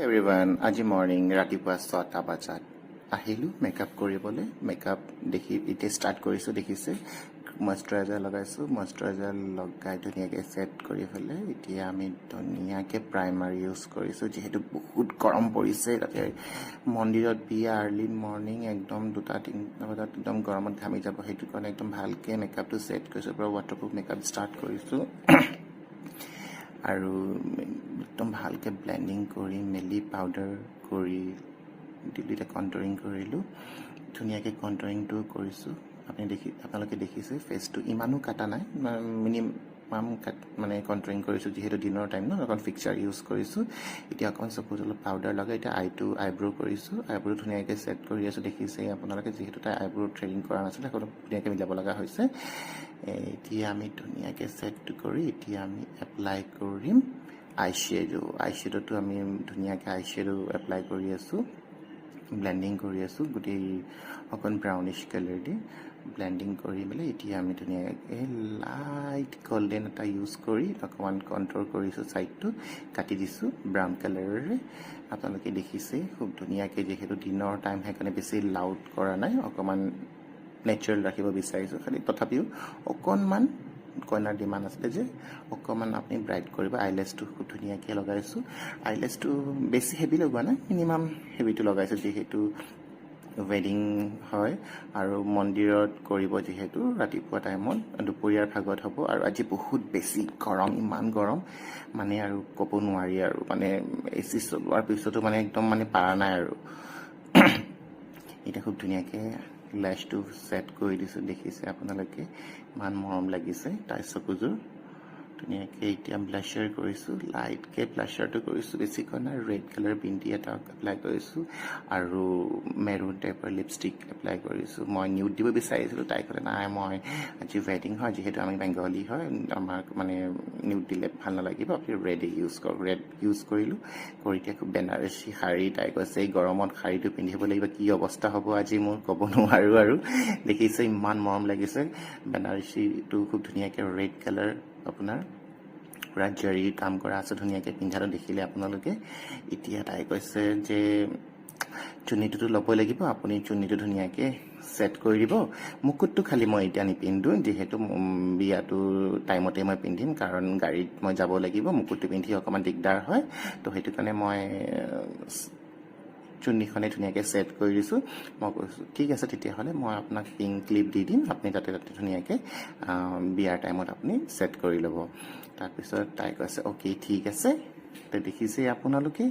everyone আজি morning ৰাতিপুৱা 6টা বজাত আহিলোঁ মেকআপ কৰিবলৈ মেকআপ দেখি এতিয়া ষ্টাৰ্ট কৰিছোঁ দেখিছে মইশ্চাৰাইজাৰ লগাইছোঁ মইশ্চাৰাইজাৰ লগাই ধুনীয়াকৈ ছেট কৰি পেলাই এতিয়া আমি ধুনীয়াকৈ প্ৰাইমাৰ ইউজ কৰিছোঁ যিহেতু বহুত গৰম পৰিছে তাতে মন্দিৰত বিয়া আৰ্লি মৰ্ণিং একদম 2-3 বজাত একদম গৰমত ঘামি যাব সেইটো কাৰণে একদম ভালকৈ মেকআপটো ছেট কৰিছোঁ পূৰা ৱাটাৰপ্ৰুফ মেকআপ ষ্টাৰ্ট কৰিছোঁ আৰু একদম ভালকৈ ব্লেণ্ডিং কৰি মেলি পাউডাৰ কৰি দিলোঁ এতিয়া কণ্টৰিং কৰিলোঁ ধুনীয়াকৈ কণ্টৰিংটো কৰিছোঁ আপোনালোকে দেখিছে ফেচটো ইমানো কাটা নাই মিনিমাম মানে কণ্টৰিং কৰিছোঁ যিহেতু দিনৰ টাইম ন অকণ ফিক্সাৰ ইউজ কৰিছোঁ এতিয়া অকণ চকুত অলপ পাউডাৰ লগাই এতিয়া আইব্ৰ' কৰিছোঁ আইব্ৰ' ধুনীয়াকৈ ছেট কৰি আছোঁ দেখিছে আপোনালোকে যিহেতু তাই আইব্ৰ' থ্ৰেডিং কৰা নাছিলে সেইখন ধুনীয়াকৈ মিলাব লগা হৈছে এতিয়া আমি ধুনীয়াকৈ ছেট কৰি এতিয়া আমি এপ্লাই কৰিম আইশ্বেডোটো আমি ধুনীয়াকৈ আইশ্বেডো এপ্লাই কৰি আছোঁ ব্লেণ্ডিং কৰি আছোঁ গোটেই অকণ ব্ৰাউনিছ কালাৰ দি ব্লেণ্ডিং কৰি মেলি এতিয়া আমি ধুনীয়াকৈ লাইট গল্ডেন এটা ইউজ কৰি অকণমান কণ্ট্ৰল কৰিছোঁ ছাইডটো কাটি দিছোঁ ব্ৰাউন কালাৰেৰে আপোনালোকে দেখিছে খুব ধুনীয়াকৈ যিহেতু দিনৰ টাইম সেইকাৰণে বেছি লাউড কৰা নাই অকণমান নেচাৰেল ৰাখিব বিচাৰিছোঁ খালি তথাপিও অকণমান কইনাৰ ডিমাণ্ড আছিলে যে অকণমান আপুনি ব্ৰাইট কৰিব আইলেছটো খুব ধুনীয়াকৈ লগাইছোঁ আইলেছটো বেছি হেভি লগোৱা নাই মিনিমাম হেভিটো লগাইছোঁ যিহেতু ৱেডিং হয় আৰু মন্দিৰত কৰিব যিহেতু ৰাতিপুৱা টাইমত দুপৰীয়াৰ ভাগত হ'ব আৰু আজি বহুত বেছি গৰম ইমান গৰম মানে আৰু ক'ব নোৱাৰি আৰু মানে এ চি চলোৱাৰ পিছতো মানে একদম মানে পাৰা নাই আৰু এতিয়া খুব ধুনীয়াকৈ লেছটো ছেট কৰি দিছোঁ দেখিছে আপোনালোকে ইমান মৰম লাগিছে তাইৰ চকুযোৰ ধুনীয়াকৈ এতিয়া ব্লাছাৰ কৰিছোঁ লাইটকৈ ব্লাছাৰটো কৰিছোঁ বেছিকৈ নাই ৰেড কালাৰ বিন্দি এটা এপ্লাই কৰিছোঁ আৰু মেৰুন টাইপৰ লিপষ্টিক এপ্লাই কৰিছোঁ মই নিউড দিব বিচাৰিছিলোঁ তাই ক'লে নাই মই আজি ৱেডিং হয় যিহেতু আমি বেংগলী হয় আমাক মানে নিউড দিলে ভাল নালাগিব আপুনি ৰেডে ইউজ কৰক ৰেড ইউজ কৰিলোঁ কৰি এতিয়া খুব বেনাৰসী শাৰী তাই কৈছে এই গৰমত শাৰীটো পিন্ধিব লাগিব কি অৱস্থা হ'ব আজি মোৰ ক'ব নোৱাৰোঁ আৰু দেখিছে ইমান মৰম লাগিছে বেনাৰসীটো খুব ধুনীয়াকৈ ৰেড কালাৰ আপোনাৰ পূৰা জাৰি কাম কৰা আছে ধুনীয়াকৈ পিন্ধাটো দেখিলে আপোনালোকে এতিয়া তাই কৈছে যে চুন্নিটোতো ল'বই লাগিব আপুনি চুন্নিটো ধুনীয়াকৈ ছেট কৰি দিব মুকুটটো খালি মই এতিয়া নিপিন্ধোঁ যিহেতু বিয়াটো টাইমতে মই পিন্ধিম কাৰণ গাড়ীত মই যাব লাগিব মুকুটটো পিন্ধি অকণমান দিগদাৰ হয় তো সেইটো কাৰণে মই চুন্নিখনে ধুনীয়াকৈ ছেট কৰি দিছোঁ মই কৈছোঁ ঠিক আছে তেতিয়াহ'লে মই আপোনাক পিংক ক্লিপ দি দিম আপুনি তাতে ধুনীয়াকৈ বিয়াৰ টাইমত আপুনি ছেট কৰি ল'ব তাৰপিছত তাই কৈছে অ'কে ঠিক আছে দেখিছে আপোনালোকে